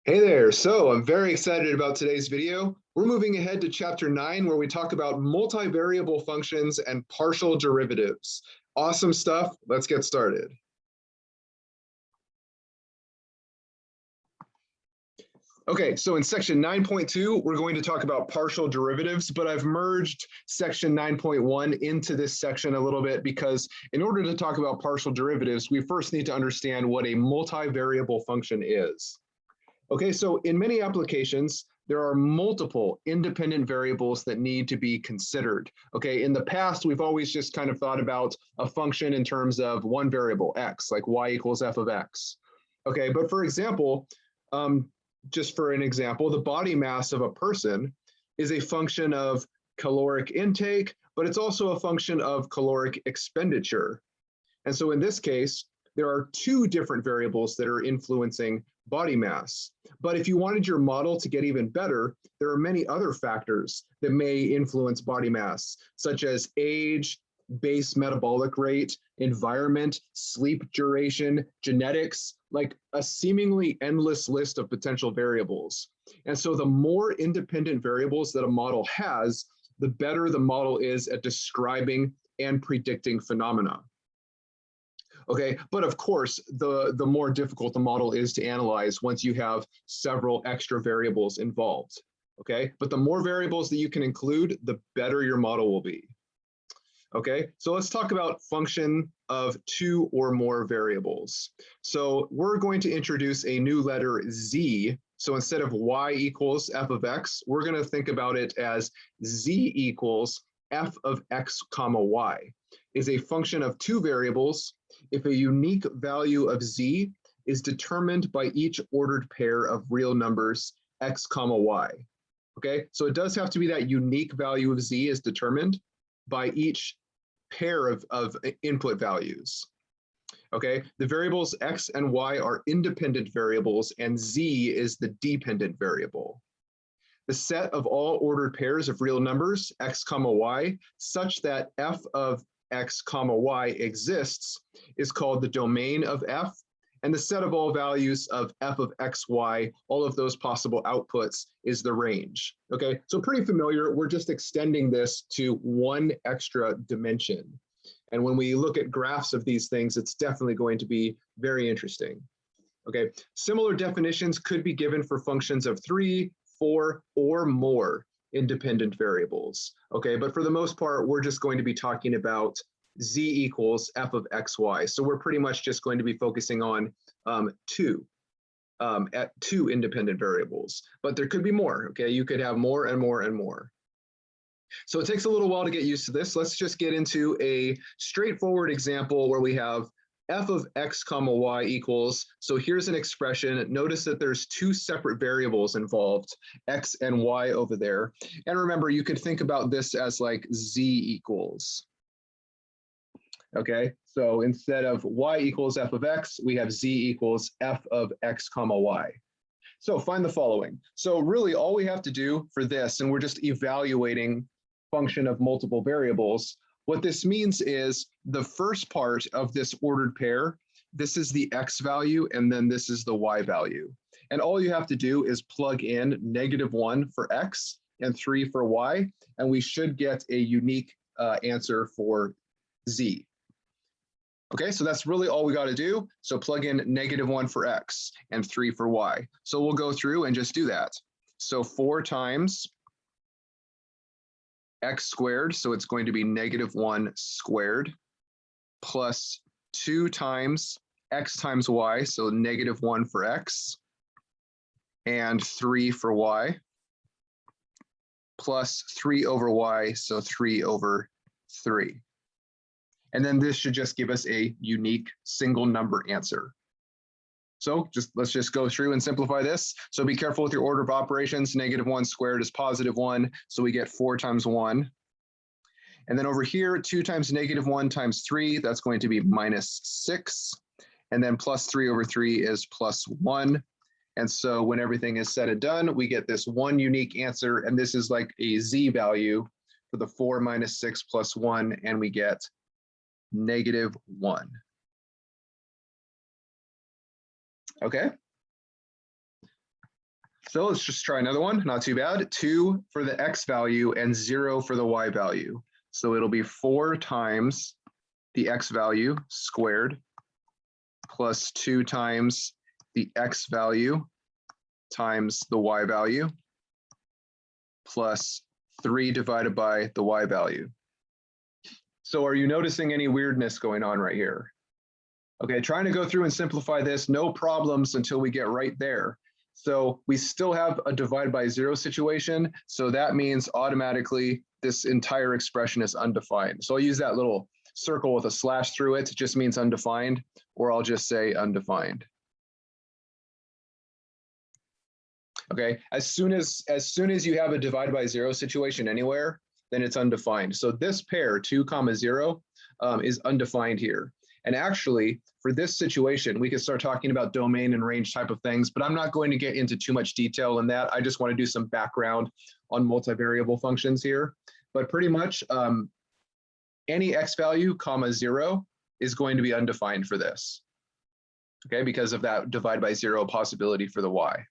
Hey there, so I'm very excited about today's video. We're moving ahead to chapter 9 where we talk about multivariable functions and partial derivatives. Awesome stuff, let's get started. Okay, so in section 9.2, we're going to talk about partial derivatives, but I've merged section 9.1 into this section a little bit because in order to talk about partial derivatives, we first need to understand what a multivariable function is. Okay, so in many applications, there are multiple independent variables that need to be considered. Okay, in the past, we've always just kind of thought about a function in terms of one variable, x, like y equals f of x. Okay, but for example, just for an example, the body mass of a person is a function of caloric intake, but it's also a function of caloric expenditure. And so in this case, there are two different variables that are influencing body mass. But if you wanted your model to get even better, there are many other factors that may influence body mass, such as age, base metabolic rate, environment, sleep duration, genetics, like a seemingly endless list of potential variables. And so the more independent variables that a model has, the better the model is at describing and predicting phenomena. Okay, but of course, the more difficult the model is to analyze once you have several extra variables involved. Okay, but the more variables that you can include, the better your model will be. Okay, so let's talk about function of two or more variables. So we're going to introduce a new letter z. So instead of y equals f of x, we're going to think about it as z equals f of x comma y is a function of two variables if a unique value of z is determined by each ordered pair of real numbers x comma y. Okay, so it does have to be that unique value of z is determined by each pair of input values. Okay, the variables x and y are independent variables and z is the dependent variable. The set of all ordered pairs of real numbers x comma y such that f of x comma y exists is called the domain of f, and the set of all values of f of x, y, all of those possible outputs is the range. Okay, so pretty familiar. We're just extending this to one extra dimension. And when we look at graphs of these things, it's definitely going to be very interesting. Okay, similar definitions could be given for functions of 3, 4, or more independent variables. Okay, but for the most part, we're just going to be talking about z equals f of x, y. So we're pretty much just going to be focusing on two independent variables, but there could be more. Okay, you could have more and more and more. So it takes a little while to get used to this. Let's just get into a straightforward example where we have f of x comma y equals, so here's an expression. Notice that there's two separate variables involved, x and y over there. And remember, you could think about this as like z equals. Okay, so instead of y equals f of x, we have z equals f of x comma y. So find the following. So really all we have to do for this, and we're just evaluating function of multiple variables, what this means is the first part of this ordered pair, this is the x value, and then this is the y value. And all you have to do is plug in -1 for x and 3 for y, and we should get a unique answer for z. Okay, so that's really all we got to do. So plug in -1 for x and 3 for y. So we'll go through and just do that. So 4 times x squared, so it's going to be -1 squared, plus 2 times x times y, so -1 for x, and 3 for y, plus 3 over y, so 3 over 3. And then this should just give us a unique single number answer. So let's just go through and simplify this. So be careful with your order of operations. -1 squared is +1, so we get 4 times 1. And then over here, 2 times -1 times 3, that's going to be -6. And then plus 3 over 3 is +1. And so when everything is said and done, we get this one unique answer, and this is like a z value for the 4 minus 6 plus 1, and we get -1. Okay. So let's just try another one, not too bad. 2 for the x value and 0 for the y value. So it'll be 4 times the x value squared plus 2 times the x value times the y value plus 3 divided by the y value. So are you noticing any weirdness going on right here? Okay, trying to go through and simplify this, no problems until we get right there. So we still have a divide by 0 situation. So that means automatically this entire expression is undefined. So I'll use that little circle with a slash through it. It just means undefined, or I'll just say undefined. Okay, as soon as you have a divide by 0 situation anywhere, then it's undefined. So this pair 2, 0 is undefined here. And actually, for this situation, we could start talking about domain and range type of things, but I'm not going to get into too much detail in that. I just want to do some background on multivariable functions here. But pretty much any x value, 0 is going to be undefined for this, okay, because of that divide by 0 possibility for the y.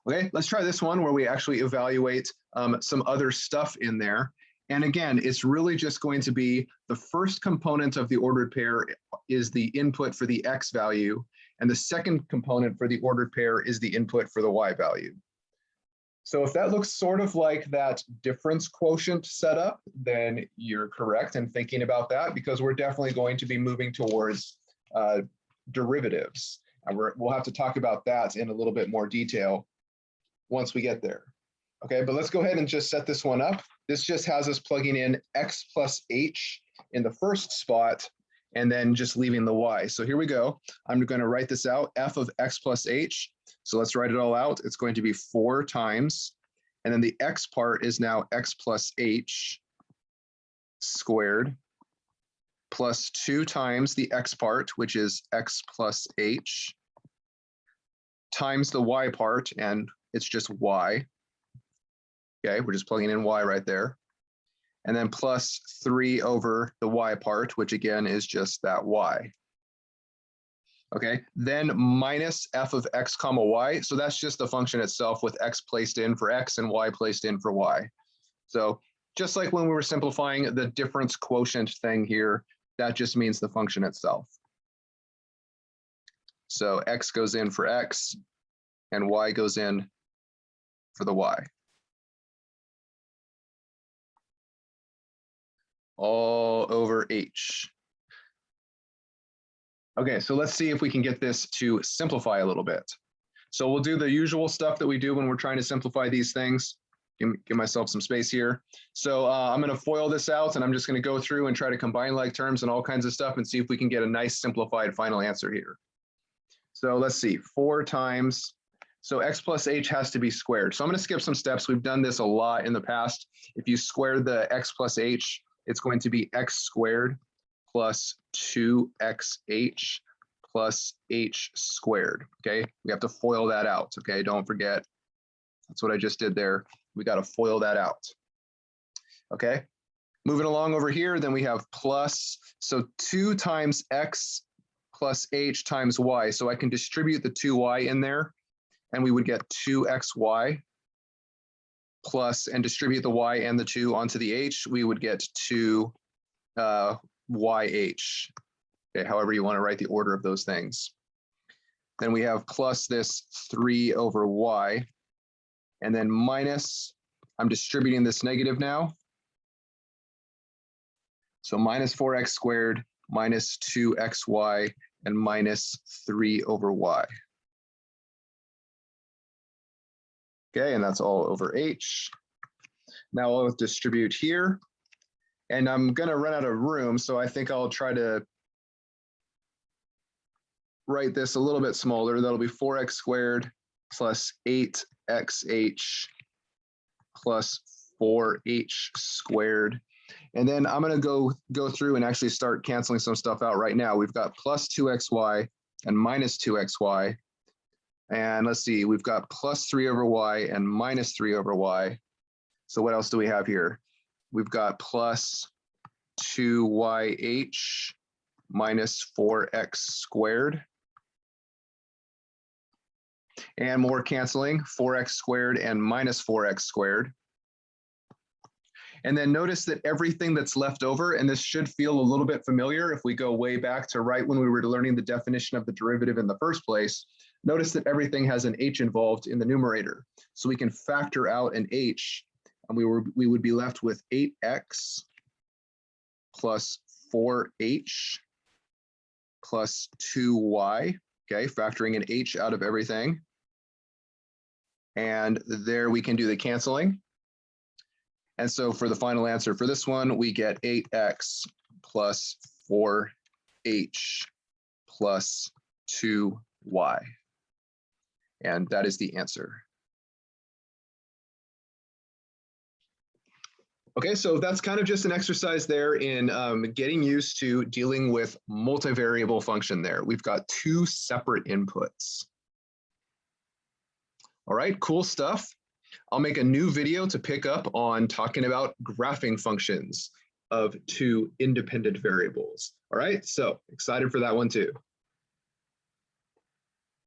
Okay, let's try this one where we actually evaluate some other stuff in there. And again, it's really just going to be the first component of the ordered pair is the input for the x value, and the second component for the ordered pair is the input for the y value. So if that looks sort of like that difference quotient setup, then you're correct in thinking about that, because we're definitely going to be moving towards derivatives. And we'll have to talk about that in a little bit more detail once we get there. Okay, but let's go ahead and just set this one up. This just has us plugging in x plus h in the first spot and then just leaving the y. So here we go. I'm going to write this out, f of x plus h. So let's write it all out. It's going to be 4 times, and then the x part is now x plus h squared plus 2 times the x part, which is x plus h, times the y part, and it's just y. Okay, we're just plugging in y right there. And then plus 3 over the y part, which again is just that y. Okay, then minus f of x comma y. So that's just the function itself with x placed in for x and y placed in for y. So just like when we were simplifying the difference quotient thing here, that just means the function itself. So x goes in for x and y goes in for the y. All over h. Okay, so let's see if we can get this to simplify a little bit. So we'll do the usual stuff that we do when we're trying to simplify these things. Give myself some space here. So I'm going to FOIL this out, and I'm just going to go through and try to combine like terms and all kinds of stuff and see if we can get a nice simplified final answer here. So let's see, 4 times, so x plus h has to be squared. So I'm going to skip some steps. We've done this a lot in the past. If you square the x plus h, it's going to be x squared plus 2xh plus h squared, okay? We have to FOIL that out, okay? Don't forget, that's what I just did there. We got to FOIL that out, okay? Moving along over here, then we have plus, so 2 times x plus h times y. So I can distribute the 2y in there, and we would get 2xy plus, and distribute the y and the 2 onto the h, we would get 2 YH, okay, however you want to write the order of those things. Then we have plus this 3 over y, and then minus, I'm distributing this negative now. So minus 4x squared minus 2xy and minus 3 over y. Okay, and that's all over h. Now I'll distribute here. And I'm going to run out of room, so I think I'll try to write this a little bit smaller. That'll be 4x squared plus 8xh plus 4h squared. And then I'm going to go through and actually start canceling some stuff out right now. We've got plus 2xy and minus 2xy. And let's see, we've got plus 3 over y and minus 3 over y. So what else do we have here? We've got plus 2yh minus 4x squared. And more canceling, 4x squared and minus 4x squared. And then notice that everything that's left over, and this should feel a little bit familiar if we go way back to right when we were learning the definition of the derivative in the first place, notice that everything has an h involved in the numerator. So we can factor out an h, and we would be left with 8x plus 4h plus 2y, okay, factoring an h out of everything. And there we can do the canceling. And so for the final answer for this one, we get 8x plus 4h plus 2y. And that is the answer. Okay, so that's kind of just an exercise there in getting used to dealing with multivariable function there. We've got two separate inputs. All right, cool stuff. I'll make a new video to pick up on talking about graphing functions of two independent variables. All right, so excited for that one too.